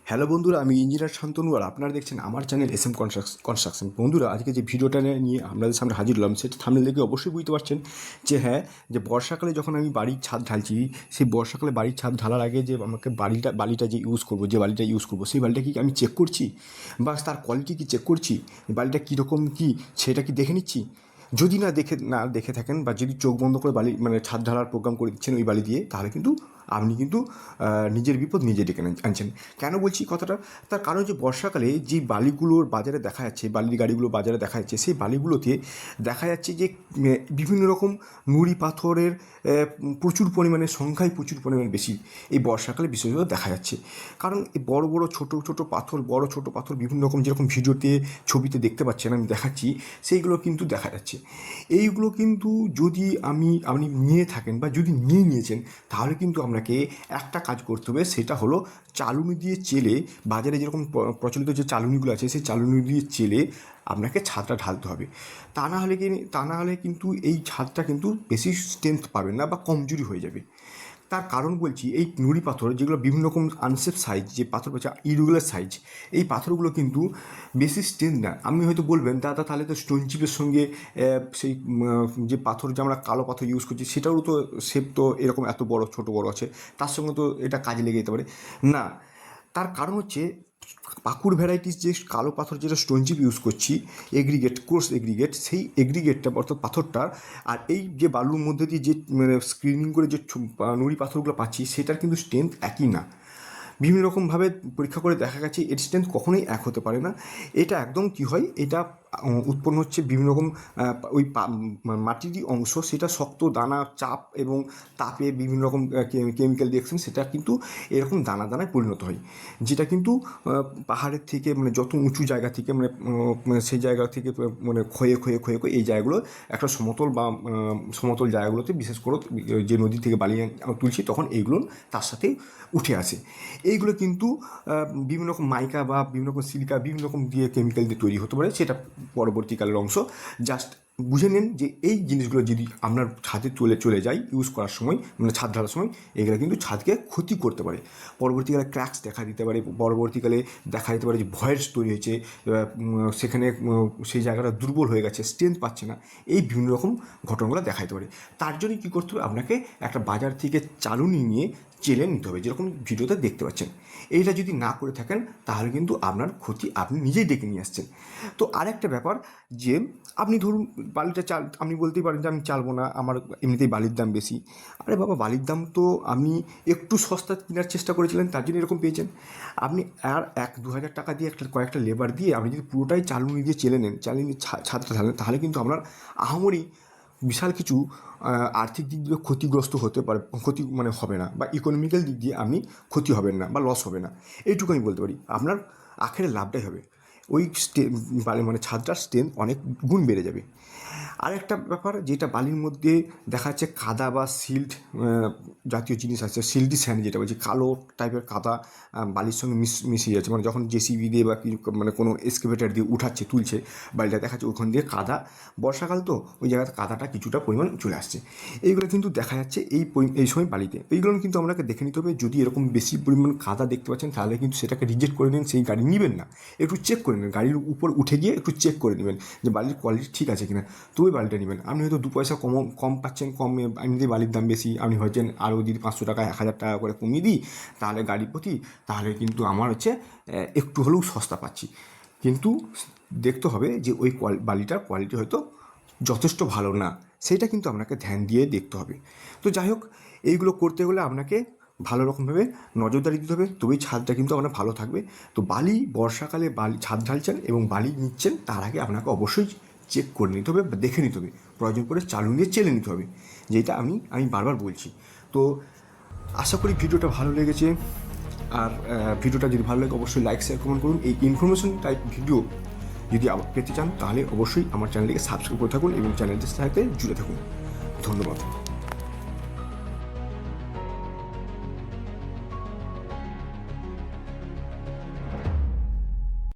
Hello বন্ধুরা, আমি engineer Shantanu আর আপনারা দেখছেন আমার চ্যানেল SM কনস্ট্রাকশন। বন্ধুরা, আজকে যে ভিডিওটা নিয়ে আপনাদের সামনে হাজির হলাম সেটা থাম্বনেল দেখে অবশ্যই বুঝতে পারছেন যে যে বর্ষাকালে যখন আমি বাড়ির ছাদ ঢালছি, সেই বর্ষাকালে বাড়ির ছাদ ঢালার আগে যে আমাকে বালিটা যে ইউজ করবো, সেই বালিটা কি আমি চেক করছি বা তার কোয়ালিটি কি চেক করছি, বালিটা কীরকম কী সেটা কি দেখে নিচ্ছি। যদি না দেখে থাকেন বা যদি চোখ বন্ধ করে বালি ছাদ ঢালার প্রোগ্রাম করে দিচ্ছেন ওই বালি দিয়ে, তাহলে কিন্তু আপনি কিন্তু নিজের বিপদ নিজে ডেকে আনছেন। কেন বলছি কথাটা? তার কারণ যে বর্ষাকালে যে বালিগুলোর বাজারে দেখা যাচ্ছে, বালির গাড়িগুলো বাজারে দেখা যাচ্ছে, সেই বালিগুলোতে দেখা যাচ্ছে যে বিভিন্ন রকম নুড়ি পাথরের প্রচুর পরিমাণে সংখ্যায় প্রচুর পরিমাণে বেশি এই বর্ষাকালে বিশেষত দেখা যাচ্ছে। কারণ এই বড় ছোট পাথর বিভিন্ন রকম, যেরকম ভিডিওতে ছবিতে দেখতে পাচ্ছেন আমি দেখাচ্ছি, সেইগুলো কিন্তু দেখা যাচ্ছে। এইগুলো কিন্তু যদি আপনি নিয়ে থাকেন বা যদি নিয়েছেন, তাহলে কিন্তু আপনাকে একটা কাজ করতে হবে, সেটা হলো চালুনি দিয়ে চেলে, বাজারে যেরকম প্রচলিত যে চালুনিগুলো আছে সেই চালুনি দিয়ে চেলে আপনাকে ছাদটা ঢালতে হবে। তা না হলে কিন্তু এই ছাদটা কিন্তু বেশি স্ট্রেংথ পাবেন না বা কমজোরি হয়ে যাবে। তার কারণ বলছি, এই নুড়ি পাথর যেগুলো বিভিন্ন রকম আনশেপ সাইজ, যে পাথর পাচ্ছে ইরেগুলার সাইজ, এই পাথরগুলো কিন্তু বেশি স্ট্রেংথ না। আপনি হয়তো বলবেন, দাদা তাহলে তো স্টোন চিপের সঙ্গে সেই যে পাথর, যে আমরা কালো পাথর ইউজ করছি, সেটারও তো শেপ তো এরকম এত বড় ছোট বড় আছে, তার সঙ্গে তো এটা কাজে লেগে যেতে পারে না। তার কারণ হচ্ছে পাকুড় ভ্যারাইটিস যে কালো পাথর, যেটা স্টোন চিপ ইউজ করছি, কোর্স এগ্রিগেট, সেই এগ্রিগেটটা অর্থাৎ পাথরটার, আর এই যে বালুর মধ্যে দিয়ে যে স্ক্রিনিং করে যে নুড়ি পাথরগুলো পাচ্ছি, সেটার কিন্তু স্ট্রেংথ একই না। বিভিন্ন রকমভাবে পরীক্ষা করে দেখা গেছে এর স্ট্রেংথ কখনোই এক হতে পারে না। এটা একদম কী হয়, এটা উৎপন্ন হচ্ছে বিভিন্ন রকম ওই মাটিরই অংশ, সেটা শক্ত দানা, চাপ এবং তাপে বিভিন্ন রকম কেমিক্যাল রিঅ্যাকশন, সেটা কিন্তু এরকম দানায় পরিণত হয়, যেটা কিন্তু পাহাড়ের থেকে যত উঁচু জায়গা থেকে সেই জায়গা থেকে ক্ষয়ে এই জায়গাগুলো একটা সমতল জায়গাগুলোতে, বিশেষ করে যে নদী থেকে বালি তুলছি, তখন এইগুলো তার সাথে উঠে আসে। এইগুলো কিন্তু বিভিন্ন রকম মাইকা বা বিভিন্ন রকম সিলিকা, বিভিন্ন রকম দিয়ে কেমিক্যাল দিয়ে তৈরি হতে পারে, সেটা পরবর্তীকালের অংশ। জাস্ট বুঝে নিন যে এই জিনিসগুলো যদি আপনার ছাদে চলে যায় ইউজ করার সময়, ছাদ ঢালার সময়, এগুলো কিন্তু ছাদকে ক্ষতি করতে পারে। পরবর্তীকালে ক্র্যাকস দেখা দিতে পারে, পরবর্তীকালে দেখা যেতে পারে যে ভয়েস তৈরি হয়েছে, সেখানে সেই জায়গাটা দুর্বল হয়ে গেছে, স্ট্রেংথ পাচ্ছে না, এই বিভিন্ন রকম ঘটনাগুলো দেখা দিতে পারে। তার জন্যই কী করতে হবে, আপনাকে একটা বাজার থেকে চালুনি নিয়ে চেলে নিতে হবে, যেরকম ভিডিওতে দেখতে পাচ্ছেন। এইটা যদি না করে থাকেন, তাহলে কিন্তু আপনার ক্ষতি আপনি নিজেই ডেকে নিয়ে আসছেন। তো আরেকটা ব্যাপার, যে আপনি ধরুন বালিটা আপনি বলতেই পারেন যে আমি চালবো না, আমার এমনিতেই বালির দাম বেশি। আরে বাবা, বালির দাম তো আপনি একটু সস্তা কেনার চেষ্টা করেছিলেন, তার জন্য এরকম পেয়েছেন। আপনি আর 1-2 হাজার টাকা দিয়ে কয়েকটা লেবার দিয়ে আপনি যদি পুরোটাই চালুনি দিয়ে চালিয়ে নিয়ে ছাদটা ঢালেন, তাহলে কিন্তু আপনার আহামরি বিশাল কিছু আর্থিক দিক দিয়ে ক্ষতিগ্রস্ত হতে পারে, হবে না, বা ইকোনমিক্যাল দিক দিয়ে আপনি ক্ষতি হবেন না বা লস হবে না। এইটুকু আমি বলতে পারি, আপনার আখেরে লাভটাই হবে। ওই ছাদটার স্ট্রেংথ অনেক গুণ বেড়ে যাবে। আরেকটা ব্যাপার, যেটা বালির মধ্যে দেখা যাচ্ছে কাদা বা সিল্ট জাতীয় জিনিস আছে, সিল্টি স্যান্ড যেটা বলছি, কালো টাইপের কাদা বালির সঙ্গে মিশিয়ে যাচ্ছে, যখন জেসিবি দিয়ে বা কোনো এক্সকেভেটার দিয়ে তুলছে বালিটা, দেখা যাচ্ছে ওখান দিয়ে কাদা, বর্ষাকাল তো ওই জায়গাতে কাদাটা কিছুটা পরিমাণ চলে আসছে। এইগুলো কিন্তু দেখা যাচ্ছে এই সময় বালিতে। এইগুলো কিন্তু আপনাকে দেখে নিতে হবে, যদি এরকম বেশি পরিমাণ কাদা দেখতে পাচ্ছেন, তাহলে কিন্তু সেটাকে রিজেক্ট করে নিন, সেই গাড়ি নেবেন না। একটু চেক করে নিন, গাড়ির উপর উঠে গিয়ে একটু চেক করে নেবেন যে বালির কোয়ালিটি ঠিক আছে কিনা, তবে বালিটা নেবেন। আপনি হয়তো 2 পয়সা কম পাচ্ছেন, এমনিতেই বালির দাম বেশি, আপনি ভাবছেন আরও যদি 500 টাকা 1000 টাকা করে কমিয়ে দিই তাহলে গাড়ির প্রতি, তাহলে কিন্তু আমার একটু হলেও সস্তা পাচ্ছি। কিন্তু দেখতে হবে যে ওই বালিটার কোয়ালিটি হয়তো যথেষ্ট ভালো না, সেটা কিন্তু আপনাকে ধ্যান দিয়ে দেখতে হবে। তো যাই হোক, এইগুলো করতে গেলে আপনাকে ভালো রকমভাবে নজরদারি দিতে হবে, তবেই ছাদটা কিন্তু আপনার ভালো থাকবে। তো বর্ষাকালে ছাদ ঢালছেন এবং বালি নিচ্ছেন, তার আগে আপনাকে অবশ্যই চেক করে নিতে হবে বা দেখে নিতে হবে, প্রয়োজন করে চালুন দিয়ে চেলে নিতে হবে, যেটা আমি বারবার বলছি। তো আশা করি ভিডিওটা ভালো লেগেছে। আর ভিডিওটা যদি ভালো লাগে, অবশ্যই লাইক, শেয়ার, কমেন্ট করুন। এই ইনফরমেশন টাইপ ভিডিও যদি পেতে চান, তাহলে অবশ্যই আমার চ্যানেলটিকে সাবস্ক্রাইব করে থাকুন এবং চ্যানেলটির সাথে জুড়ে থাকুন। ধন্যবাদ।